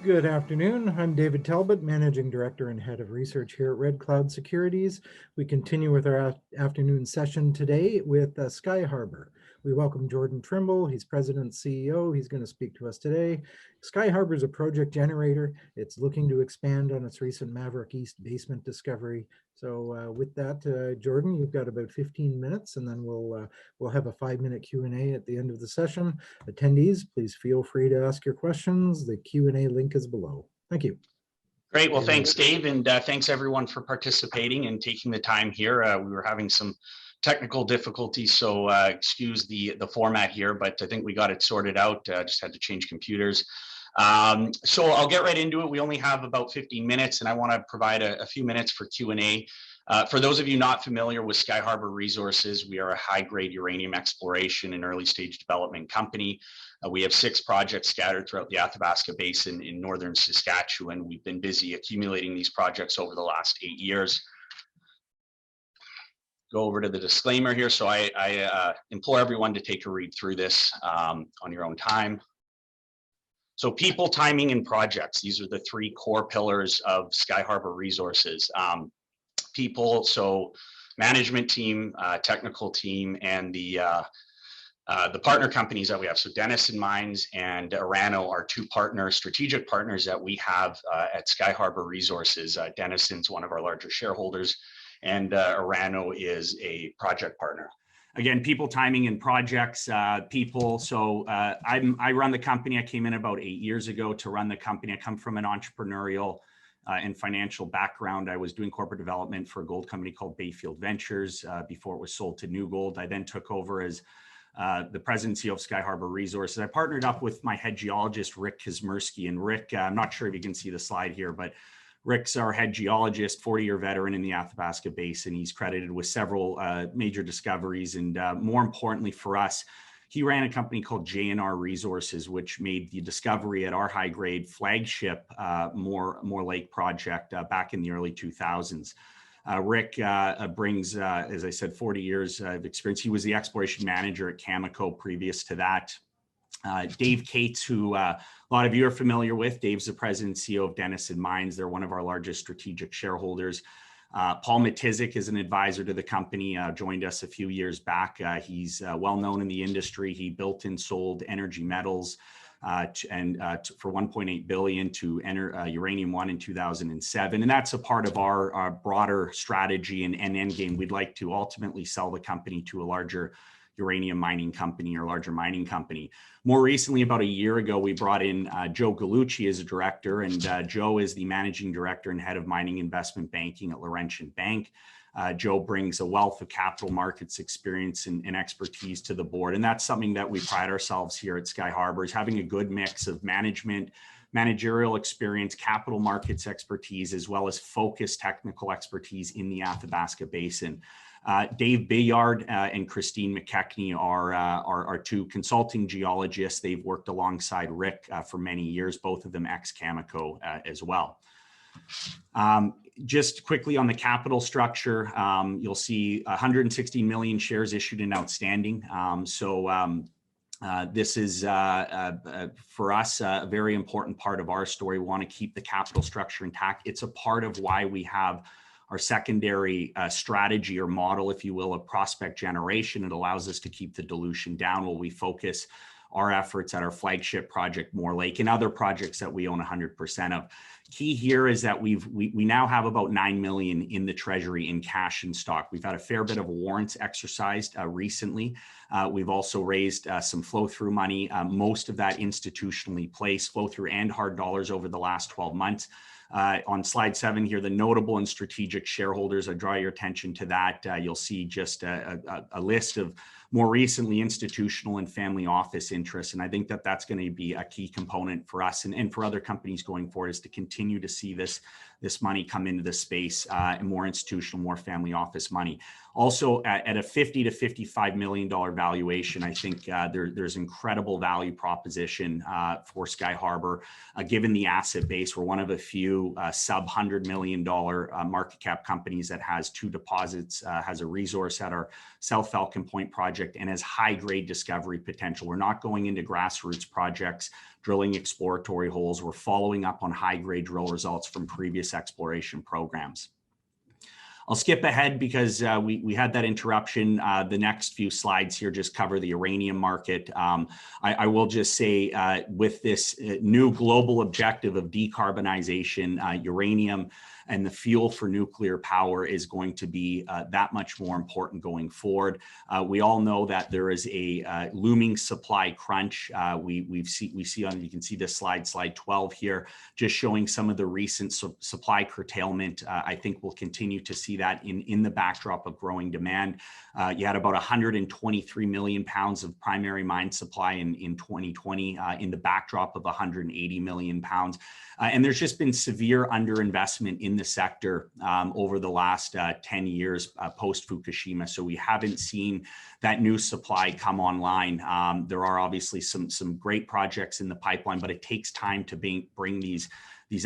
Good afternoon. I'm David Talbot, Managing Director and Head of Research here at Red Cloud Securities. We continue with our afternoon session today with Skyharbour. We welcome Jordan Trimble. He's President and CEO. He's going to speak to us today. Skyharbour is a project generator. It's looking to expand on its recent Maverick East basement discovery. So with that, Jordan, you've got about 15 minutes, and then we'll have a 5-minute Q&A at the end of the session. Attendees, please feel free to ask your questions. The Q&A link is below. Thank you. Great. Well, thanks, Dave, and thanks everyone for participating and taking the time here. We were having some technical difficulties, so excuse the format here, but I think we got it sorted out. Just had to change computers. So I'll get right into it. We only have about 15 minutes, and I want to provide a few minutes for Q&A. For those of you not familiar with Skyharbour Resources, we are a high-grade uranium exploration and early-stage development company. We have 6 projects scattered throughout the Athabasca Basin in northern Saskatchewan. We've been busy accumulating these projects over the last 8 years. Go over to the disclaimer here. So I implore everyone to take a read through this on your own time. So people, timing, and projects. These are the 3 core pillars of Skyharbour Resources. People, so management team, technical team, and the partner companies that we have. So Denison Mines and Urano are 2 strategic partners that we have at Skyharbour Resources. Denison's one of our larger shareholders, and Urano is a project partner. Again, people, timing, and projects. People. So I run the company. I came in about 8 years ago to run the company. I come from an entrepreneurial and financial background. I was doing corporate development for a gold company called Bayfield Ventures before it was sold to New Gold. I then took over as the president and CEO of Skyharbour Resources. I partnered up with my head geologist, Rick Kazmersky. And Rick, I'm not sure if you can see the slide here, but Rick's our head geologist, 40-year veteran in the Athabasca Basin. He's credited with several major discoveries. And more importantly for us, he ran a company called J&R Resources, which made the discovery at our high-grade flagship Moore Lake project back in the early 2000s. Rick brings, as I said, 40 years of experience. He was the exploration manager at Cameco previous to that. Dave Cates, who a lot of you are familiar with. Dave's the president and CEO of Denison Mines. They're one of our largest strategic shareholders. Paul Matizik is an advisor to the company, joined us a few years back. He's well known in the industry. He built and sold Energy Metals for $1.8 billion to Uranium One in 2007. And that's a part of our broader strategy and end game. We'd like to ultimately sell the company to a larger uranium mining company or larger mining company. More recently, about a year ago, we brought in Joe Gallucci as a director, and Joe is the managing director and head of mining investment banking at Laurentian Bank. Joe brings a wealth of capital markets experience and expertise to the board, and that's something that we pride ourselves here at Skyharbour, is having a good mix of managerial experience, capital markets expertise, as well as focused technical expertise in the Athabasca Basin. Dave Bayard and Christine McKechnie are 2 consulting geologists. They've worked alongside Rick for many years, both of them ex-Cameco as well. Just quickly on the capital structure, you'll see 160 million shares issued and outstanding. This is, for us, a very important part of our story. We want to keep the capital structure intact. It's a part of why we have our secondary strategy or model, if you will, of prospect generation. It allows us to keep the dilution down while we focus our efforts at our flagship project, Moore Lake, and other projects that we own 100% of. Key here is that we now have about 9 million in the treasury in cash and stock. We've had a fair bit of warrants exercised recently. We've also raised some flow-through money, most of that institutionally placed, flow-through and hard dollars over the last 12 months. On slide 7 here, the notable and strategic shareholders, I draw your attention to that. You'll see just a list of more recently institutional and family office interests. And I think that that's going to be a key component for us and for other companies going forward, is to continue to see this money come into the space, and more institutional, more family office money. Also, at a $50 to $55 million valuation, I think there's incredible value proposition for Skyharbour, given the asset base. We're one of a few sub $100 million market cap companies that has 2 deposits, has a resource at our South Falcon Point project, and has high-grade discovery potential. We're not going into grassroots projects drilling exploratory holes. We're following up on high-grade drill results from previous exploration programs. I'll skip ahead because we had that interruption. The next few slides here just cover the uranium market. I will just say with this new global objective of decarbonization, uranium and the fuel for nuclear power is going to be that much more important going forward. We all know that there is a looming supply crunch. We see on, you can see this slide 12 here, just showing some of the recent supply curtailment. I think we'll continue to see that in the backdrop of growing demand. You had about 123 million pounds of primary mine supply in 2020 in the backdrop of 180 million pounds. And there's just been severe underinvestment in the sector over the last 10 years post-Fukushima. So we haven't seen that new supply come online. There are obviously some great projects in the pipeline, but it takes time to bring these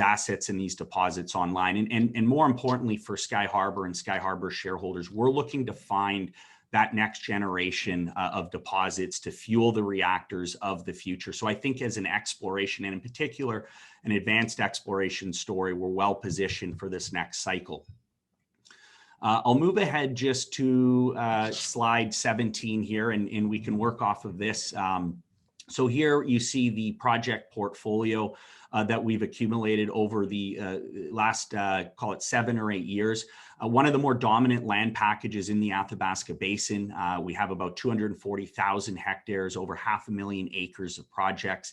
assets and these deposits online. And more importantly for Skyharbour and Skyharbour shareholders, we're looking to find that next generation of deposits to fuel the reactors of the future. So I think as an exploration, and in particular, an advanced exploration story, we're well positioned for this next cycle. I'll move ahead just to slide 17 here, and we can work off of this. So here you see the project portfolio that we've accumulated over the last, call it 7 or 8 years. One of the more dominant land packages in the Athabasca Basin. We have about 240,000 hectares, over 500,000 acres of projects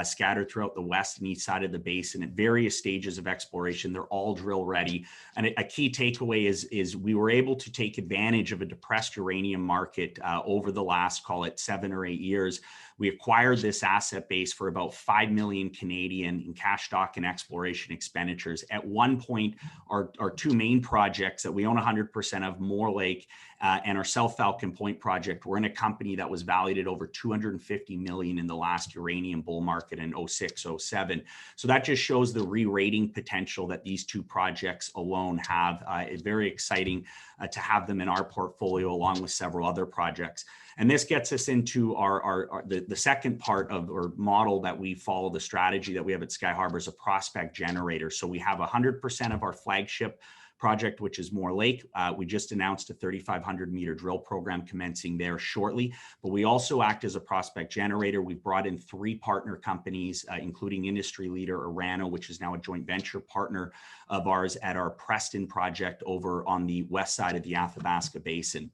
scattered throughout the west and east side of the basin at various stages of exploration. They're all drill ready. And a key takeaway is we were able to take advantage of a depressed uranium market over the last, call it 7 or 8 years. We acquired this asset base for about 5 million Canadian in cash stock and exploration expenditures. At one point, our two main projects that we own 100% of, Moore Lake and our South Falcon Point project, were in a company that was valued at over 250 million in the last uranium bull market in 06, 07. So that just shows the re-rating potential that these two projects alone have. It's very exciting to have them in our portfolio along with several other projects. And this gets us into the second part of or model that we follow, the strategy that we have at Skyharbour, is a prospect generator. So we have 100% of our flagship project, which is Moore Lake. We just announced a 3,500 meter drill program commencing there shortly, but we also act as a prospect generator. We've brought in 3 partner companies, including industry leader Uranium, which is now a joint venture partner of ours at our Preston project over on the west side of the Athabasca Basin.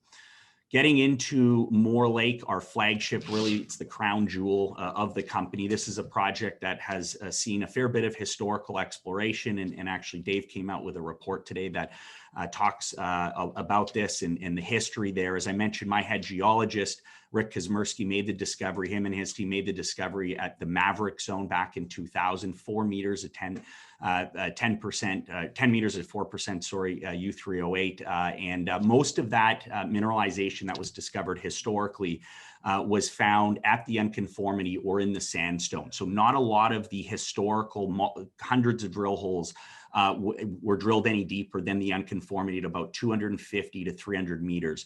Getting into Moore Lake, our flagship, really, it's the crown jewel of the company. This is a project that has seen a fair bit of historical exploration, and actually Dave came out with a report today that talks about this and the history there. As I mentioned, my head geologist, Rick Kazmersky, made the discovery. Him and his team made the discovery at the Maverick Zone back in 2000, 4 meters at 10 meters at 4%, sorry, U3O8. And most of that mineralization that was discovered historically was found at the unconformity or in the sandstone. So not a lot of the historical hundreds of drill holes were drilled any deeper than the unconformity at about 250 to 300 meters.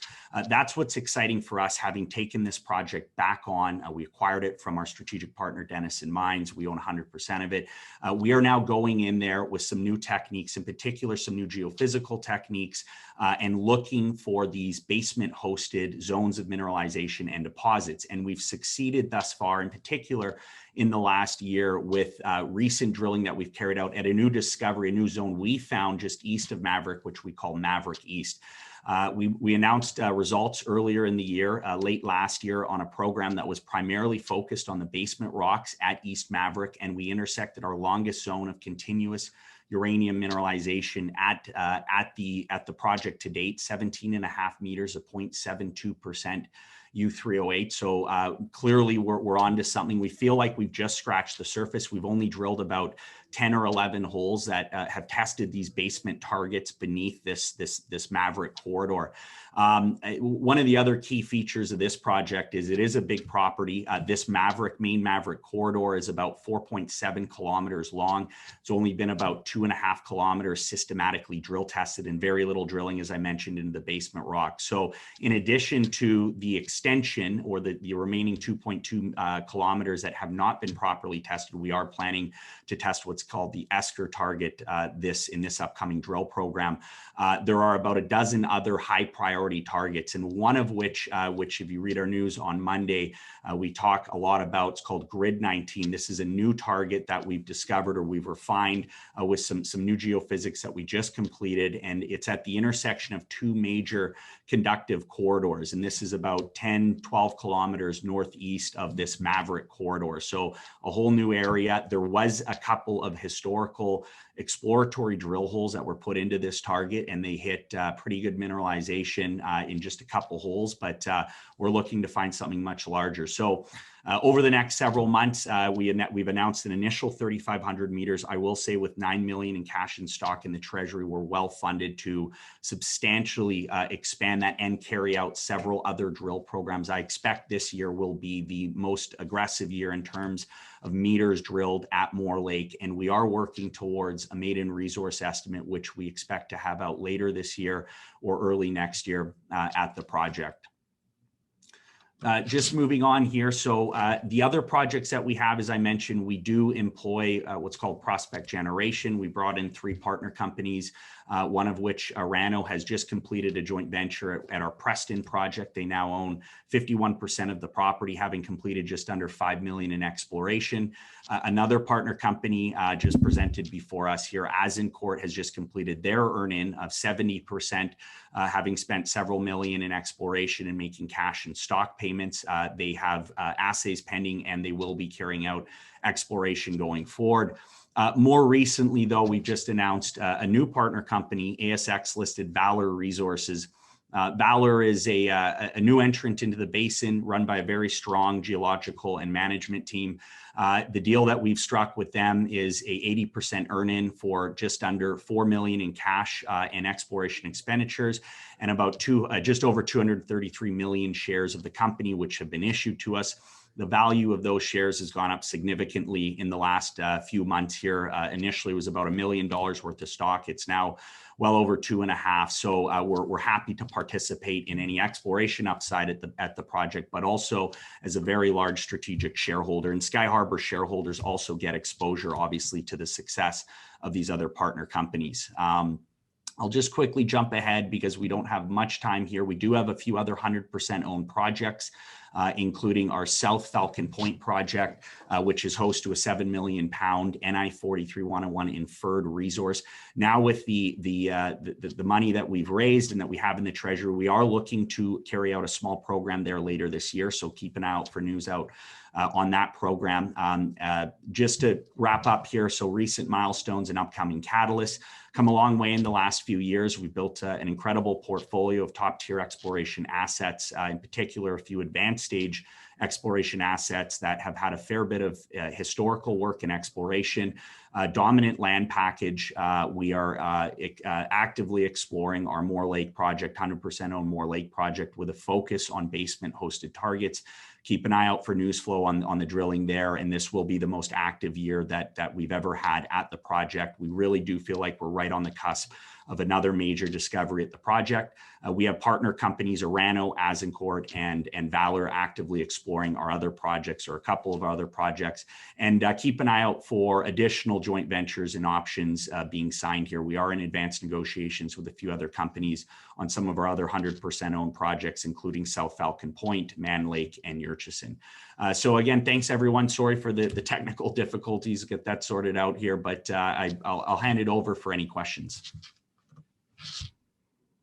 That's what's exciting for us, having taken this project back on. We acquired it from our strategic partner, Denison Mines. We own 100% of it. We are now going in there with some new techniques, in particular, some new geophysical techniques, and looking for these basement-hosted zones of mineralization and deposits. And we've succeeded thus far, in particular, in the last year with recent drilling that we've carried out at a new discovery, a new zone we found just east of Maverick, which we call Maverick East. We announced results earlier in the year, late last year, on a program that was primarily focused on the basement rocks at East Maverick, and we intersected our longest zone of continuous uranium mineralization at the project to date, 17.5 meters of 0.72% U3O8. So clearly we're onto something. We feel like we've just scratched the surface. We've only drilled about 10 or 11 holes that have tested these basement targets beneath this Maverick corridor. One of the other key features of this project is it is a big property. This main Maverick corridor is about 4.7 kilometers long. It's only been about 2.5 kilometers systematically drill tested, and very little drilling, as I mentioned, into the basement rock. So in addition to the extension, or the remaining 2.2 kilometers that have not been properly tested, we are planning to test what's called the Esker target in this upcoming drill program. There are about a dozen other high priority targets, and one of which if you read our news on Monday, we talk a lot about. It's called Grid 19. This is a new target that we've discovered, or we've refined with some new geophysics that we just completed, and it's at the intersection of two major conductive corridors, and this is about 10-12 kilometers northeast of this Maverick corridor. So a whole new area. There was a couple of historical exploratory drill holes that were put into this target, and they hit pretty good mineralization in just a couple holes, but we're looking to find something much larger. So over the next several months, we've announced an initial 3,500 meters. I will say with $9 million in cash and stock in the treasury, we're well funded to substantially expand that and carry out several other drill programs. I expect this year will be the most aggressive year in terms of meters drilled at Moore Lake, and we are working towards a maiden resource estimate, which we expect to have out later this year or early next year at the project. Just moving on here. So the other projects that we have, as I mentioned, we do employ what's called prospect generation. We brought in 3 partner companies, one of which, Uranium, has just completed a joint venture at our Preston project. They now own 51% of the property, having completed just under $5 million in exploration. Another partner company just presented before us here, Azincourt, has just completed their earn-in of 70%, having spent several million in exploration and making cash and stock payments. They have assays pending, and they will be carrying out exploration going forward. More recently, though, we've just announced a new partner company, ASX-listed Valor Resources. Valor is a new entrant into the basin, run by a very strong geological and management team. The deal that we've struck with them is a 80% earn-in for just under $4 million in cash and exploration expenditures, and about just over 233 million shares of the company, which have been issued to us. The value of those shares has gone up significantly in the last few months here. Initially, it was about $1 million worth of stock. It's now well over 2.5. So we're happy to participate in any exploration upside at the project, but also as a very large strategic shareholder. And Skyharbour shareholders also get exposure, obviously, to the success of these other partner companies. I'll just quickly jump ahead because we don't have much time here. We do have a few other 100% owned projects, including our South Falcon Point project, which is host to a 7 million pound NI 43-101 inferred resource. Now with the money that we've raised and that we have in the treasury, we are looking to carry out a small program there later this year. So keep an eye out for news out on that program. Just to wrap up here, so recent milestones and upcoming catalysts. Come a long way in the last few years. We've built an incredible portfolio of top-tier exploration assets, in particular a few advanced stage exploration assets that have had a fair bit of historical work in exploration. Dominant land package. We are actively exploring our Moore Lake project, 100% owned Moore Lake project, with a focus on basement hosted targets. Keep an eye out for news flow on the drilling there, and this will be the most active year that we've ever had at the project. We really do feel like we're right on the cusp of another major discovery at the project. We have partner companies, Uranium, Azincourt, and Valor, actively exploring our other projects, or a couple of our other projects. And keep an eye out for additional joint ventures and options being signed here. We are in advanced negotiations with a few other companies on some of our other 100% owned projects, including South Falcon Point, Man Lake, and Urchison. So again, thanks everyone. Sorry for the technical difficulties, get that sorted out here, but I'll hand it over for any questions.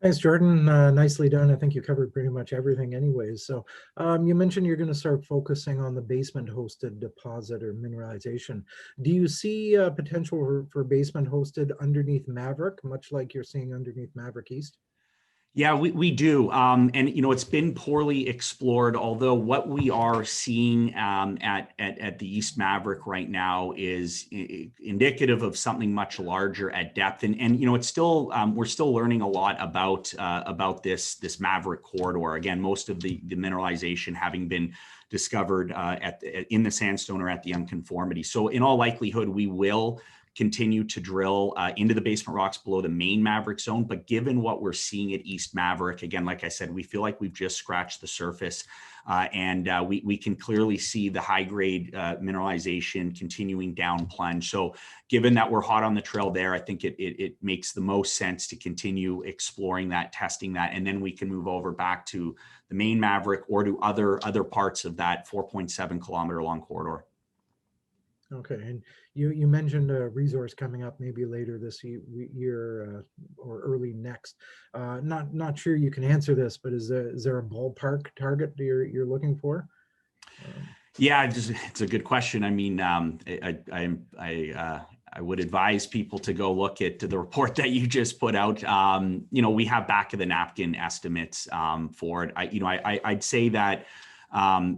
Thanks, Jordan. Nicely done. I think you covered pretty much everything anyways. So you mentioned you're going to start focusing on the basement hosted deposit or mineralization. Do you see potential for basement hosted underneath Maverick, much like you're seeing underneath Maverick East? Yeah, we do. And, you know, it's been poorly explored, although what we are seeing at the East Maverick right now is indicative of something much larger at depth. And you know, it's still, we're still learning a lot about this Maverick corridor. Again, most of the mineralization having been discovered in the sandstone or at the unconformity. So in all likelihood, we will continue to drill into the basement rocks below the main Maverick zone. But given what we're seeing at East Maverick, again, like I said, we feel like we've just scratched the surface, and we can clearly see the high grade mineralization continuing down plunge. So given that we're hot on the trail there, I think it makes the most sense to continue exploring that, testing that, and then we can move over back to the main Maverick or to other parts of that 4.7 kilometer long corridor. Okay, and you mentioned a resource coming up maybe later this year or early next. Not sure you can answer this, but is there a ballpark target you're looking for? Yeah, it's a good question. I mean, I would advise people to go look at the report that you just put out. You know, we have back of the napkin estimates for it. I'd say that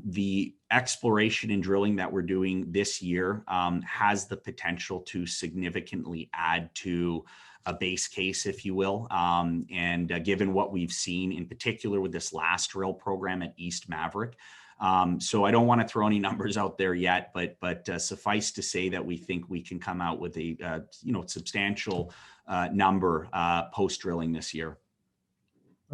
the exploration and drilling that we're doing this year has the potential to significantly add to a base case, if you will. And given what we've seen in particular with this last drill program at East Maverick. So I don't want to throw any numbers out there yet, but suffice to say that we think we can come out with a substantial number post drilling this year.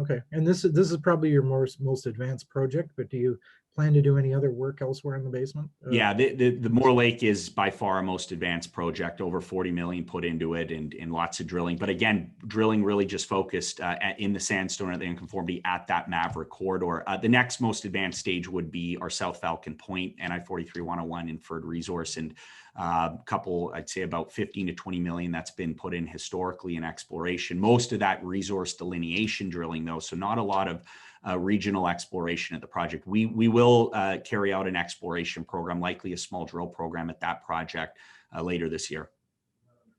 Okay, and this is probably your most advanced project, but do you plan to do any other work elsewhere in the basement? Yeah, the Moore Lake is by far our most advanced project, over 40 million put into it and lots of drilling. But again, drilling really just focused in the sandstone at the unconformity at that Maverick corridor. The next most advanced stage would be our South Falcon Point, NI 43-101 inferred resource, and couple, I'd say about 15 to 20 million that's been put in historically in exploration. Most of that resource delineation drilling though, so not a lot of regional exploration at the project. We will carry out an exploration program, likely a small drill program at that project later this year.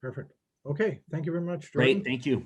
Perfect. Okay, thank you very much, Jordan. Great, thank you.